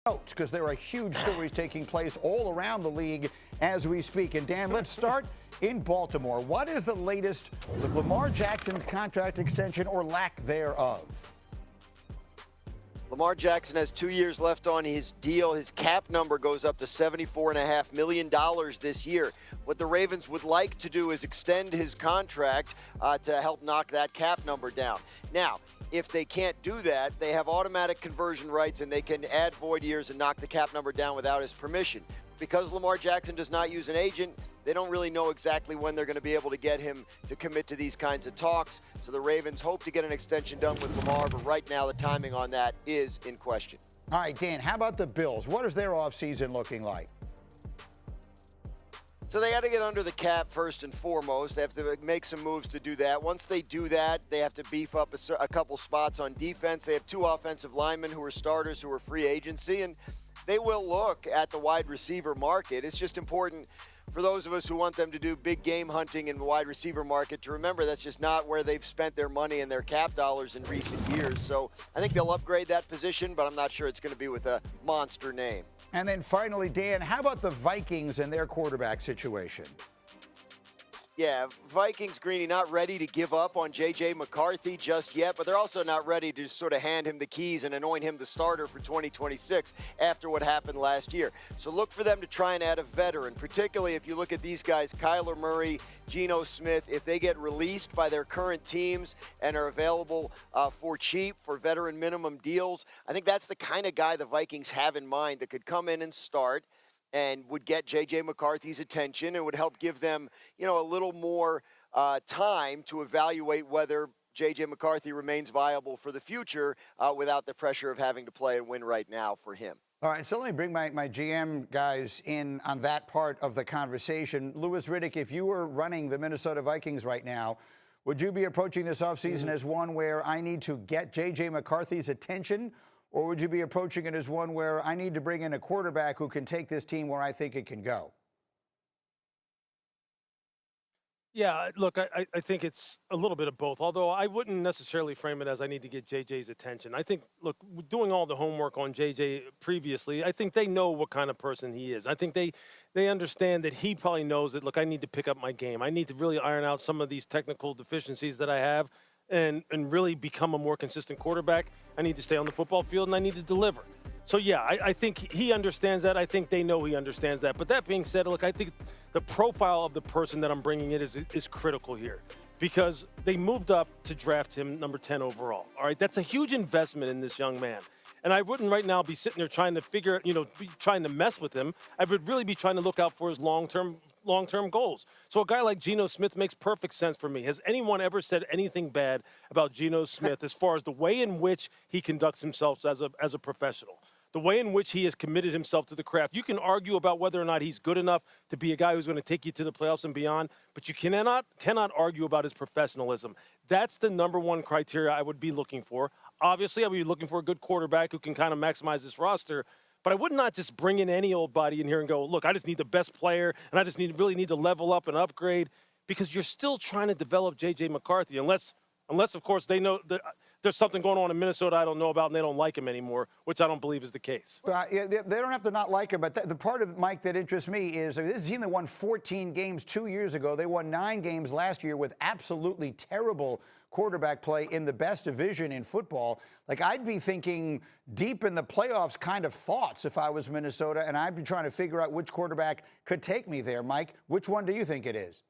Because there are huge stories taking place all around the league as we speak. And Dan, let's start in Baltimore. What is the latest with Lamar Jackson's contract extension or lack thereof? Lamar Jackson has 2 years left on his deal. His cap number goes up to $74.5 million this year. What the Ravens would like to do is extend his contract to help knock that cap number down. Now, if they can't do that, they have automatic conversion rights and they can add void years and knock the cap number down without his permission. Because Lamar Jackson does not use an agent, they don't really know exactly when they're going to be able to get him to commit to these kinds of talks. So the Ravens hope to get an extension done with Lamar, but right now the timing on that is in question. All right, Dan, how about the Bills? What is their offseason looking like? So they got to get under the cap first and foremost. They have to make some moves to do that. Once they do that, they have to beef up a couple spots on defense. They have 2 offensive linemen who are starters who are free agency, and they will look at the wide receiver market. It's just important for those of us who want them to do big game hunting in the wide receiver market to remember that's just not where they've spent their money and their cap dollars in recent years. So I think they'll upgrade that position, but I'm not sure it's going to be with a monster name. And then finally, Dan, how about the Vikings and their quarterback situation? Yeah, Vikings, Greeny, not ready to give up on J.J. McCarthy just yet, but they're also not ready to sort of hand him the keys and anoint him the starter for 2026 after what happened last year. So look for them to try and add a veteran, particularly if you look at these guys, Kyler Murray, Geno Smith, if they get released by their current teams and are available for cheap, for veteran minimum deals. I think that's the kind of guy the Vikings have in mind that could come in and start and would get J.J. McCarthy's attention and would help give them, a little more time to evaluate whether J.J. McCarthy remains viable for the future without the pressure of having to play and win right now for him. All right, so let me bring my GM guys in on that part of the conversation. Louis Riddick, if you were running the Minnesota Vikings right now, would you be approaching this offseason as one where I need to get J.J. McCarthy's attention? Or would you be approaching it as one where I need to bring in a quarterback who can take this team where I think it can go? Yeah, look, I think it's a little bit of both, although I wouldn't necessarily frame it as I need to get JJ's attention. I think, look, doing all the homework on JJ previously, I think they know what kind of person he is. I think they understand that he probably knows that, look, I need to pick up my game. I need to really iron out some of these technical deficiencies that I have and really become a more consistent quarterback. I need to stay on the football field, and I need to deliver. So, yeah, I think he understands that. I think they know he understands that. But that being said, look, I think the profile of the person that I'm bringing in is critical here because they moved up to draft him number 10 overall. All right, that's a huge investment in this young man. And I wouldn't right now be sitting there trying to trying to mess with him. I would really be trying to look out for his long-term goals. So a guy like Geno Smith makes perfect sense for me. Has anyone ever said anything bad about Geno Smith as far as the way in which he conducts himself as a professional? The way in which he has committed himself to the craft. You can argue about whether or not he's good enough to be a guy who's going to take you to the playoffs and beyond, but you cannot argue about his professionalism. That's the number one criteria I would be looking for. Obviously, I would be looking for a good quarterback who can kind of maximize this roster, but I would not just bring in any old body in here and go, look, I just need the best player, and I just really need to level up and upgrade, because you're still trying to develop J.J. McCarthy, unless of course, they know that there's something going on in Minnesota I don't know about and they don't like him anymore, which I don't believe is the case. Well, yeah, they don't have to not like him, but the part of Mike that interests me is this team that won 14 games 2 years ago. They won 9 games last year with absolutely terrible quarterback play in the best division in football. Like, I'd be thinking deep in the playoffs kind of thoughts if I was Minnesota, and I'd be trying to figure out which quarterback could take me there. Mike, which one do you think it is?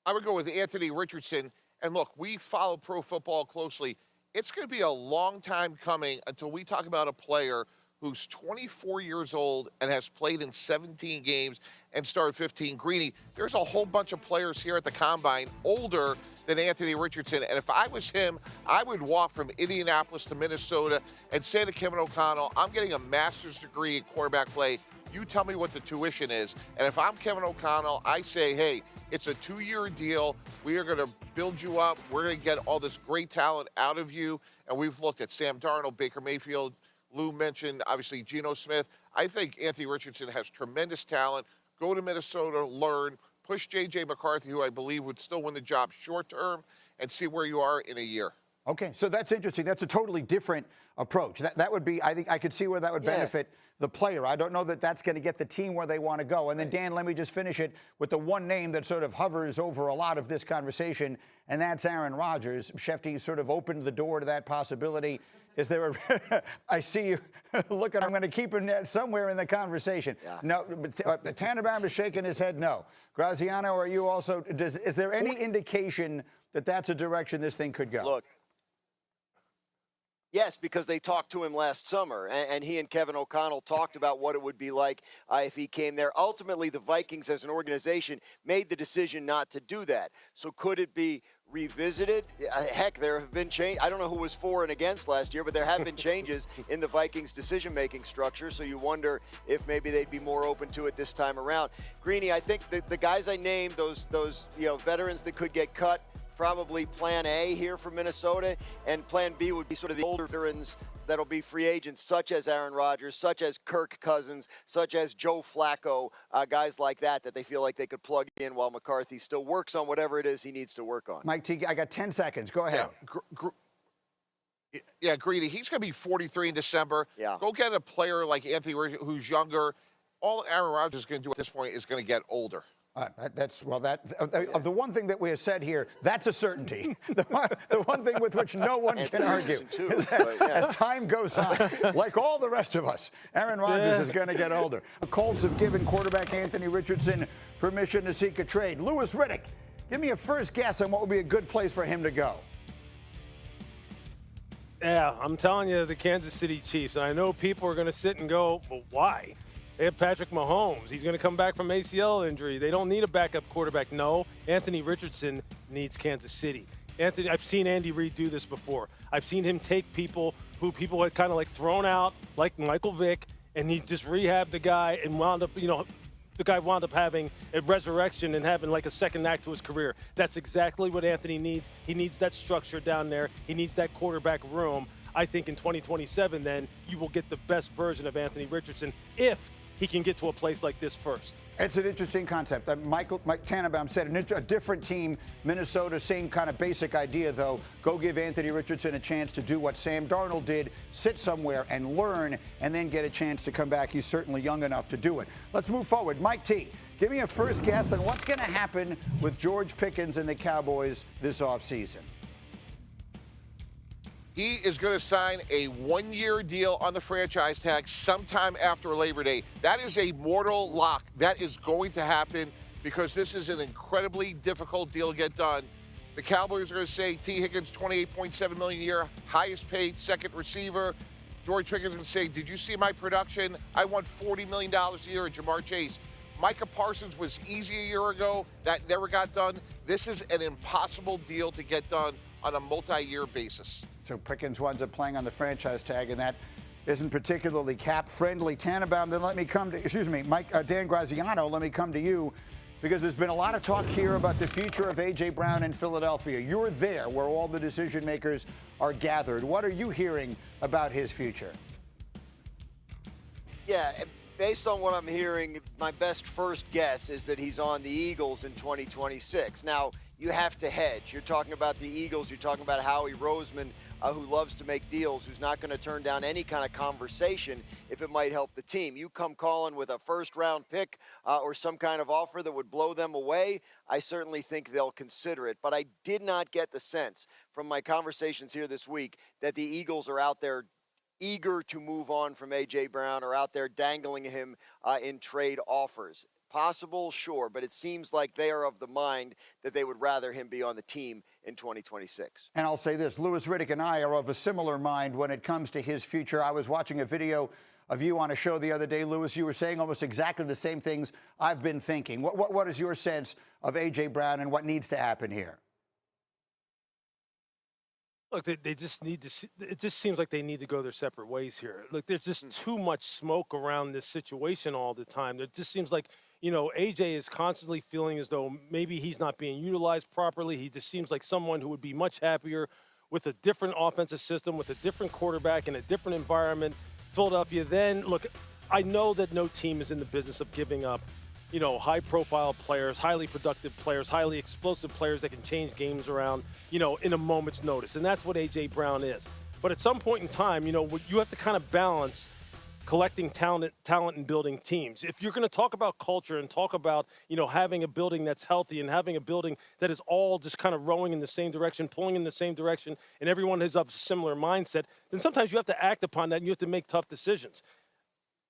I would go with Anthony Richardson. And look, we follow pro football closely. It's going to be a long time coming until we talk about a player who's 24 years old and has played in 17 games and started 15. Greeny, there's a whole bunch of players here at the Combine older than Anthony Richardson. And if I was him, I would walk from Indianapolis to Minnesota and say to Kevin O'Connell, I'm getting a master's degree in quarterback play. You tell me what the tuition is. And if I'm Kevin O'Connell, I say, hey, it's a 2-year deal. We are going to build you up. We're going to get all this great talent out of you. And we've looked at Sam Darnold, Baker Mayfield. Lou mentioned, obviously, Geno Smith. I think Anthony Richardson has tremendous talent. Go to Minnesota, learn, push J.J. McCarthy, who I believe would still win the job short term, and see where you are in a year. Okay, so that's interesting. That's a totally different approach. That would be, I think I could see where that would benefit the player. I don't know that that's going to get the team where they want to go. And then, Dan, let me just finish it with the one name that sort of hovers over a lot of this conversation, and that's Aaron Rodgers. Shefty sort of opened the door to that possibility. Is there a, I see you looking, I'm going to keep him somewhere in the conversation. Yeah. No, but Tannenbaum is shaking his head no. Graziano, are you also, is there any indication that that's a direction this thing could go? Look. Yes, because they talked to him last summer, and he and Kevin O'Connell talked about what it would be like if he came there. Ultimately, the Vikings as an organization made the decision not to do that. So could it be revisited? Heck, there have been change. I don't know who was for and against last year, but there have been changes in the Vikings' decision-making structure, so you wonder if maybe they'd be more open to it this time around. Greeny, I think the guys I named, those veterans that could get cut, probably plan A here for Minnesota, and plan B would be sort of the older veterans that'll be free agents, such as Aaron Rodgers, such as Kirk Cousins, such as Joe Flacco, guys like that they feel like they could plug in while McCarthy still works on whatever it is he needs to work on. Mike T, I got 10 seconds. Go ahead. Yeah, Greedy, he's going to be 43 in December. Yeah. Go get a player like Anthony who's younger. All Aaron Rodgers is going to do at this point is going to get older. The one thing that we have said here, that's a certainty. The one thing with which no one can argue is that as time goes on, like all the rest of us, Aaron Rodgers is going to get older. The Colts have given quarterback Anthony Richardson permission to seek a trade. Louis Riddick, give me a first guess on what would be a good place for him to go. Yeah, I'm telling you, the Kansas City Chiefs. And I know people are going to sit and go, well, why? They have Patrick Mahomes. He's going to come back from ACL injury. They don't need a backup quarterback. No, Anthony Richardson needs Kansas City. I've seen Andy Reid do this before. I've seen him take people who people had kind of like thrown out, like Michael Vick, and he just rehabbed the guy and wound up, the guy wound up having a resurrection and having like a second act to his career. That's exactly what Anthony needs. He needs that structure down there. He needs that quarterback room. I think in 2027, then, you will get the best version of Anthony Richardson if he can get to a place like this first. It's an interesting concept. Mike Tannenbaum said a different team, Minnesota, same kind of basic idea, though. Go give Anthony Richardson a chance to do what Sam Darnold did, sit somewhere and learn, and then get a chance to come back. He's certainly young enough to do it. Let's move forward. Mike T, give me a first guess on what's going to happen with George Pickens and the Cowboys this offseason. He is going to sign a one-year deal on the franchise tag sometime after Labor Day. That is a mortal lock. That is going to happen because this is an incredibly difficult deal to get done. The Cowboys are going to say T. Higgins, $28.7 million a year, highest paid second receiver. George Pickens is going to say, did you see my production? I want $40 million a year at Jamar Chase. Micah Parsons was easy a year ago. That never got done. This is an impossible deal to get done on a multi-year basis. So Pickens winds up playing on the franchise tag, and that isn't particularly cap-friendly. Tannenbaum, then let me come to, Dan Graziano, let me come to you, because there's been a lot of talk here about the future of A.J. Brown in Philadelphia. You're there where all the decision makers are gathered. What are you hearing about his future? Yeah, based on what I'm hearing, my best first guess is that he's on the Eagles in 2026. Now, you have to hedge. You're talking about the Eagles. You're talking about Howie Roseman, who loves to make deals, who's not going to turn down any kind of conversation if it might help the team. You come calling with a first-round pick or some kind of offer that would blow them away, I certainly think they'll consider it. But I did not get the sense from my conversations here this week that the Eagles are out there eager to move on from A.J. Brown or out there dangling him in trade offers. Possible, sure, but it seems like they are of the mind that they would rather him be on the team in 2026. And I'll say this, Louis Riddick and I are of a similar mind when it comes to his future. I was watching a video of you on a show the other day, Louis. You were saying almost exactly the same things I've been thinking. What is your sense of A.J. Brown and what needs to happen here? Look, they just need to. It just seems like they need to go their separate ways here. Look, there's just too much smoke around this situation all the time. It just seems like, AJ is constantly feeling as though maybe he's not being utilized properly. He just seems like someone who would be much happier with a different offensive system, with a different quarterback in a different environment. Philadelphia, then, look, I know that no team is in the business of giving up high-profile players, highly productive players, highly explosive players that can change games around, in a moment's notice. And that's what A.J. Brown is. But at some point in time, you have to kind of balance collecting talent and building teams. If you're going to talk about culture and talk about, having a building that's healthy and having a building that is all just kind of rowing in the same direction, pulling in the same direction, and everyone has a similar mindset, then sometimes you have to act upon that and you have to make tough decisions.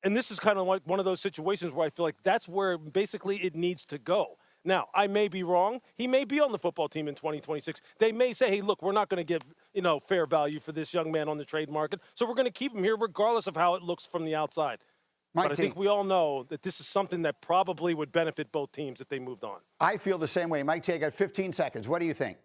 And this is kind of like one of those situations where I feel like that's where basically it needs to go. Now, I may be wrong. He may be on the football team in 2026. They may say, hey, look, we're not going to give, fair value for this young man on the trade market, so we're going to keep him here regardless of how it looks from the outside. Mike But I think we all know that this is something that probably would benefit both teams if they moved on. I feel the same way. Mike T, I got 15 seconds. What do you think?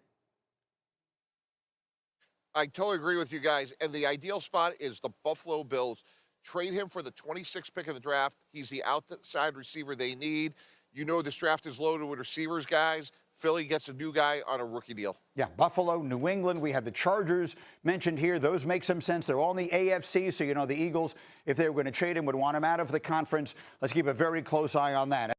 I totally agree with you guys. And the ideal spot is the Buffalo Bills. Trade him for the 26th pick of the draft. He's the outside receiver they need. This draft is loaded with receivers, guys. Philly gets a new guy on a rookie deal. Yeah, Buffalo, New England. We have the Chargers mentioned here. Those make some sense. They're all in the AFC, so the Eagles, if they were going to trade him, would want him out of the conference. Let's keep a very close eye on that.